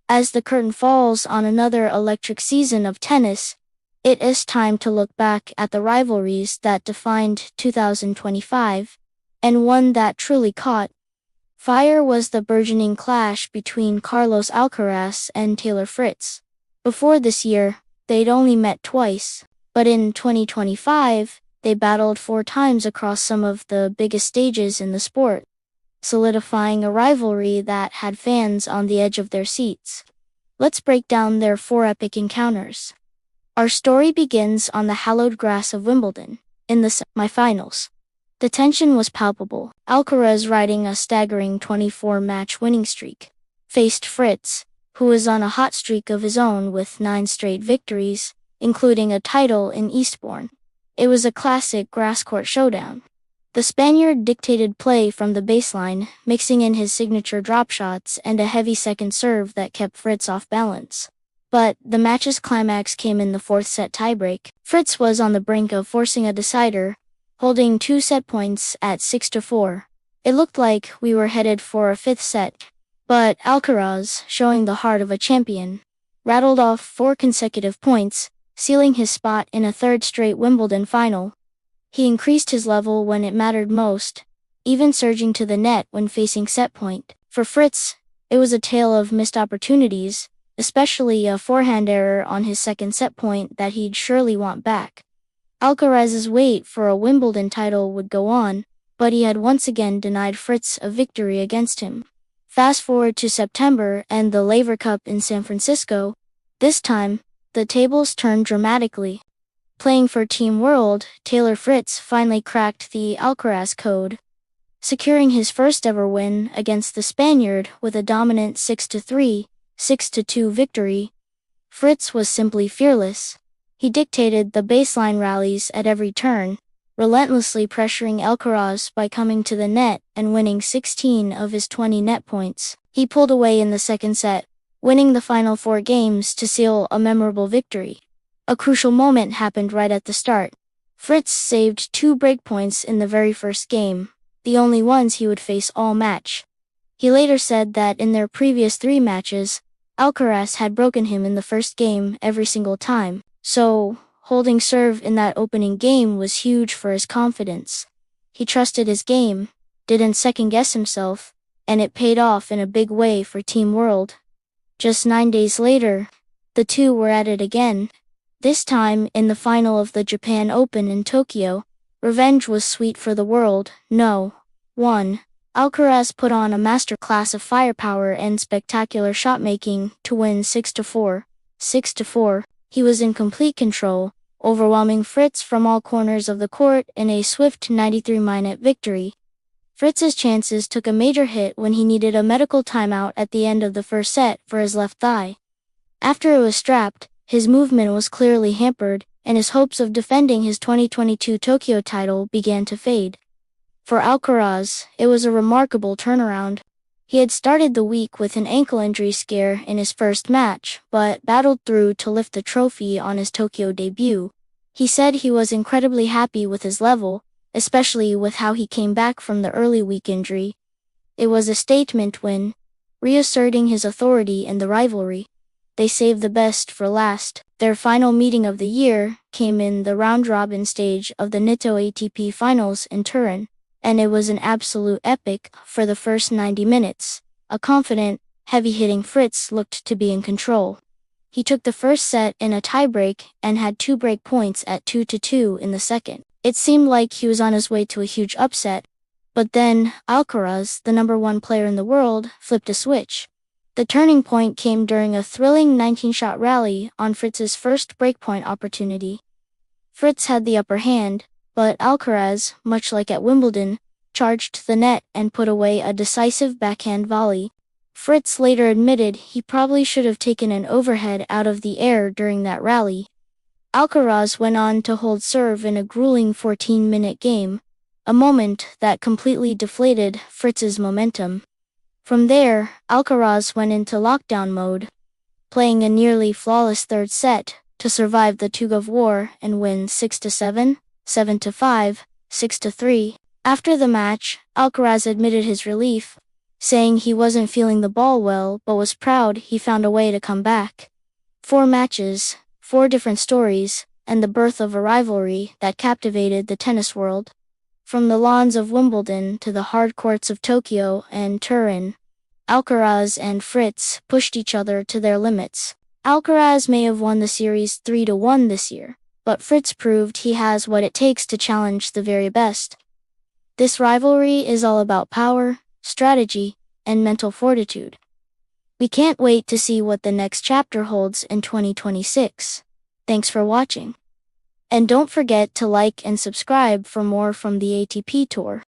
As the curtain falls on another electric season of tennis, it is time to look back at the rivalries that defined 2025, and one that truly caught fire was the burgeoning clash between Carlos Alcaraz and Taylor Fritz. Before this year, they'd only met twice, but in 2025, they battled 4 times across some of the biggest stages in the sport, solidifying a rivalry that had fans on the edge of their seats. Let's break down their 4 epic encounters. Our story begins on the hallowed grass of Wimbledon, in the semi-finals. The tension was palpable. Alcaraz, riding a staggering 24-match winning streak, faced Fritz, who was on a hot streak of his own with 9 straight victories, including a title in Eastbourne. It was a classic grass-court showdown. The Spaniard dictated play from the baseline, mixing in his signature drop shots and a heavy second serve that kept Fritz off balance. But the match's climax came in the 4th-set tiebreak. Fritz was on the brink of forcing a decider, holding 2 set points at 6-4. It looked like we were headed for a 5th set, but Alcaraz, showing the heart of a champion, rattled off 4 consecutive points, sealing his spot in a 3rd straight Wimbledon final. He increased his level when it mattered most, even surging to the net when facing set point. For Fritz, it was a tale of missed opportunities, especially a forehand error on his 2nd set point that he'd surely want back. Alcaraz's wait for a Wimbledon title would go on, but he had once again denied Fritz a victory against him. Fast forward to September and the Laver Cup in San Francisco. This time, the tables turned dramatically. Playing for Team World, Taylor Fritz finally cracked the Alcaraz code, securing his first ever win against the Spaniard with a dominant 6-3, 6-2 victory. Fritz was simply fearless. He dictated the baseline rallies at every turn, relentlessly pressuring Alcaraz by coming to the net and winning 16 of his 20 net points. He pulled away in the 2nd set, winning the final 4 games to seal a memorable victory. A crucial moment happened right at the start. Fritz saved 2 breakpoints in the very first game, the only ones he would face all match. He later said that in their previous 3 matches, Alcaraz had broken him in the first game every single time, so holding serve in that opening game was huge for his confidence. He trusted his game, didn't second-guess himself, and it paid off in a big way for Team World. Just 9 days later, the two were at it again. This time, in the final of the Japan Open in Tokyo, revenge was sweet for the world. No. 1. Alcaraz put on a masterclass of firepower and spectacular shot-making to win 6-4. 6-4. He was in complete control, overwhelming Fritz from all corners of the court in a swift 93-minute victory. Fritz's chances took a major hit when he needed a medical timeout at the end of the first set for his left thigh. After it was strapped, his movement was clearly hampered, and his hopes of defending his 2022 Tokyo title began to fade. For Alcaraz, it was a remarkable turnaround. He had started the week with an ankle injury scare in his first match, but battled through to lift the trophy on his Tokyo debut. He said he was incredibly happy with his level, especially with how he came back from the early week injury. It was a statement win, reasserting his authority in the rivalry. They saved the best for last. Their final meeting of the year came in the round-robin stage of the Nitto ATP Finals in Turin, and it was an absolute epic. For the first 90 minutes, a confident, heavy-hitting Fritz looked to be in control. He took the first set in a tiebreak and had 2 break points at 2-2 in the second. It seemed like he was on his way to a huge upset, but then Alcaraz, the #1 player in the world, flipped a switch. The turning point came during a thrilling 19-shot rally on Fritz's first breakpoint opportunity. Fritz had the upper hand, but Alcaraz, much like at Wimbledon, charged the net and put away a decisive backhand volley. Fritz later admitted he probably should have taken an overhead out of the air during that rally. Alcaraz went on to hold serve in a grueling 14-minute game, a moment that completely deflated Fritz's momentum. From there, Alcaraz went into lockdown mode, playing a nearly flawless third set to survive the tug-of-war and win 6-7, 7-5, 6-3. After the match, Alcaraz admitted his relief. saying he wasn't feeling the ball well but was proud he found a way to come back. 4 matches, 4 different stories, and the birth of a rivalry that captivated the tennis world. From the lawns of Wimbledon to the hard courts of Tokyo and Turin, Alcaraz and Fritz pushed each other to their limits. Alcaraz may have won the series 3-1 this year, but Fritz proved he has what it takes to challenge the very best. This rivalry is all about power, strategy, and mental fortitude. We can't wait to see what the next chapter holds in 2026. Thanks for watching. And don't forget to like and subscribe for more from the ATP Tour.